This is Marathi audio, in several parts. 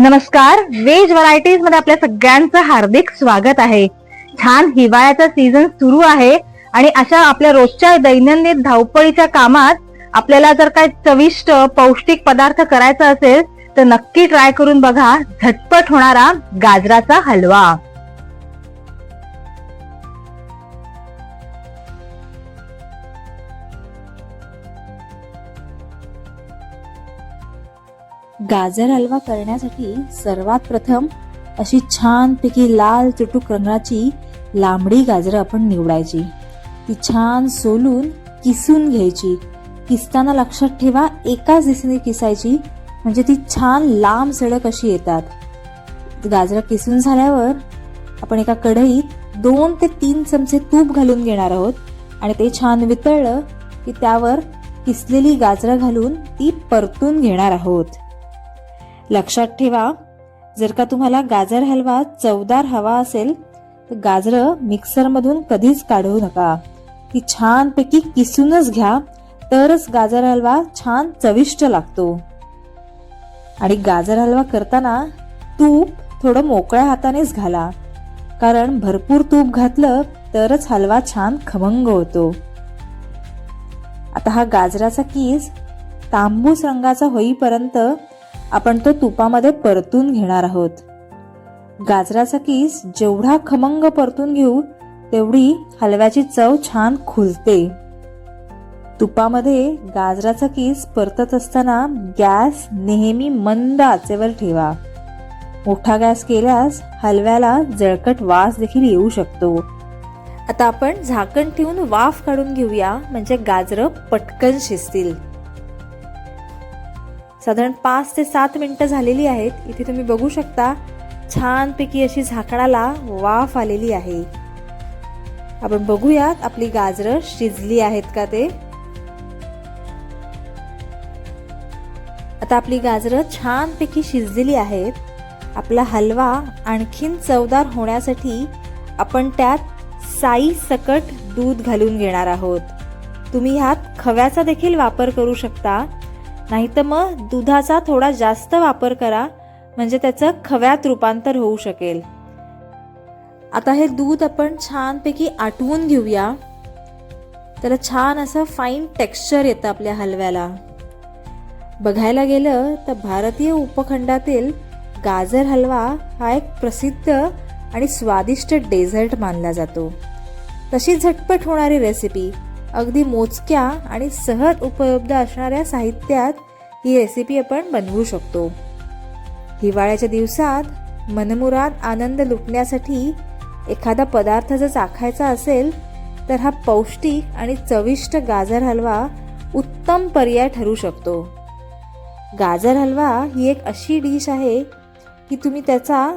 नमस्कार, वेज व्हरायटीज मध्ये आपल्या सगळ्यांचं हार्दिक स्वागत आहे. छान हिवाळ्याचा सीझन सुरू आहे आणि अशा आपल्या रोजच्या दैनंदिन धावपळीच्या कामात आपल्याला जर काय चविष्ट पौष्टिक पदार्थ करायचा असेल तर नक्की ट्राय करून बघा झटपट होणारा गाजराचा हलवा. गाजर हलवा करण्यासाठी सर्वात प्रथम अशी छानपैकी लाल चुटूक रंगाची लांबडी गाजरं आपण निवडायची. ती छान सोलून किसून घ्यायची. किसताना लक्षात ठेवा एकाच दिशेने किसायची, म्हणजे ती छान लांब सडक अशी येतात. गाजरं किसून झाल्यावर आपण एका कढईत 2 ते 3 चमचे तूप घालून घेणार आहोत आणि ते छान वितळलं की त्यावर किसलेली गाजरं घालून ती परतून घेणार आहोत. लक्षात ठेवा, जर का तुम्हाला गाजर हलवा चवदार हवा असेल तर गाजरं मिक्सरमधून कधीच काढू नका. ती छानपैकी किसूनच घ्या, तरच गाजर हलवा छान चविष्ट लागतो. आणि गाजर हलवा करताना तूप थोडं मोकळ्या हातानेच घाला, कारण भरपूर तूप घातलं तरच हलवा छान खमंग होतो. आता हा गाजराचा कीस तांबूस रंगाचा होईपर्यंत आपण तो तुपामध्ये परतून घेणार आहोत. गाजराचा कीस जेवढा खमंग परतून घेऊ तेवढी हलव्याची चव छान खुलते. तुपामध्ये गाजराचा कीस परतत असताना गॅस नेहमी मंद आचेवर ठेवा. मोठा गॅस केल्यास हलव्याला जळकट वास देखील येऊ शकतो. आता आपण झाकण ठेवून वाफ काढून घेऊया, म्हणजे गाजरं पटकन शिजतील. साधारण 5 ते 7 मिनिटं झालेली आहेत. इथे तुम्ही बघू शकता छानपैकी अशी झाकणाला वाफ आलेली आहे. आपण बघूयात आपली गाजरं शिजली आहेत का ते. आता आपली गाजरं छानपैकी शिजलेली आहेत. आपला हलवा आणखीन चवदार होण्यासाठी आपण त्यात साई सकट दूध घालून घेणार आहोत. तुम्ही ह्यात खव्याचा देखील वापर करू शकता, नाहीतर मग दुधाचा थोडा जास्त वापर करा, म्हणजे त्याचं खव्यात रूपांतर होऊ शकेल. आता हे दूध आपण छानपैकी आटवून घेऊया. त्याला छान असं फाईन टेक्स्चर येतं आपल्या हलव्याला. बघायला गेलं तर भारतीय उपखंडातील गाजर हलवा हा एक प्रसिद्ध आणि स्वादिष्ट डेझर्ट मानला जातो. तशी झटपट होणारी रेसिपी, अगदी मोजक्या आणि सहज उपलब्ध असणाऱ्या साहित्यात ही रेसिपी आपण बनवू शकतो. हिवाळ्याच्या दिवसात मनमुराद आनंद लुटण्यासाठी एखादा पदार्थ जर चाखायचा असेल तर हा पौष्टिक आणि चविष्ट गाजर हलवा उत्तम पर्याय ठरू शकतो. गाजर हलवा ही एक अशी डिश आहे की तुम्ही त्याचा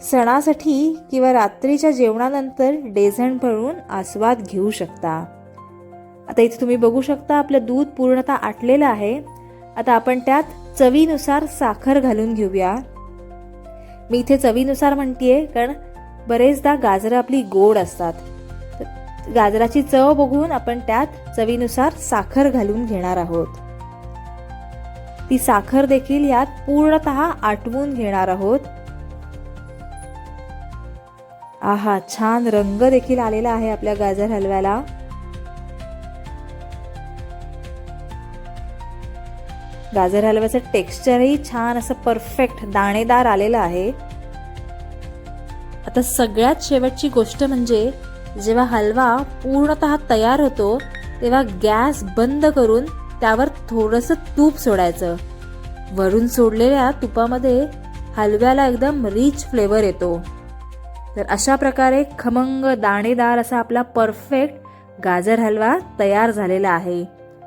सणासाठी किंवा रात्रीच्या जेवणानंतर डेझर्ट बनवून आस्वाद घेऊ शकता. आता इथे तुम्ही बघू शकता आपलं दूध पूर्णतः आटलेलं आहे. आता आपण त्यात चवीनुसार साखर घालून घेऊया. मी इथे चवीनुसार म्हणतेय कारण बरेचदा गाजरं आपली गोड असतात. गाजराची चव बघून आपण त्यात चवीनुसार साखर घालून घेणार आहोत. ती साखर देखील यात पूर्णतः आटवून घेणार आहोत. आहा, छान रंग देखील आलेला आहे आपल्या गाजर हलव्याला. गाजर हलव्याचं टेक्स्चरही छान असं परफेक्ट दाणेदार आलेलं आहे. आता सगळ्यात शेवटची गोष्ट म्हणजे जेव्हा हलवा पूर्णतः तयार होतो तेव्हा गॅस बंद करून त्यावर थोडंसं तूप सोडायचं. वरून सोडलेल्या तुपामध्ये हलव्याला एकदम रिच फ्लेवर येतो. तर अशा प्रकारे खमंग दाणेदार असा आपला परफेक्ट गाजर हलवा तयार झालेला आहे.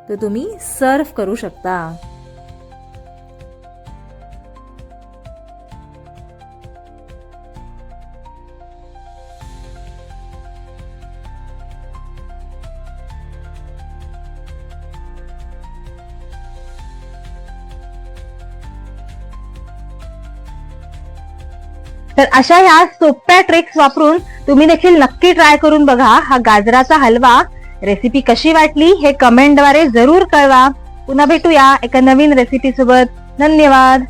तो तुम्ही सर्व करू शकता. तर अशा ह्या सोप्या ट्रिक्स वापरून तुम्ही देखील नक्की ट्राय करून बघा हा गाजराचा हलवा. रेसिपी कशी वाटली हे कमेंटद्वारे जरूर कळवा. पुन्हा भेटूया एका नवीन रेसिपी सोबत. धन्यवाद.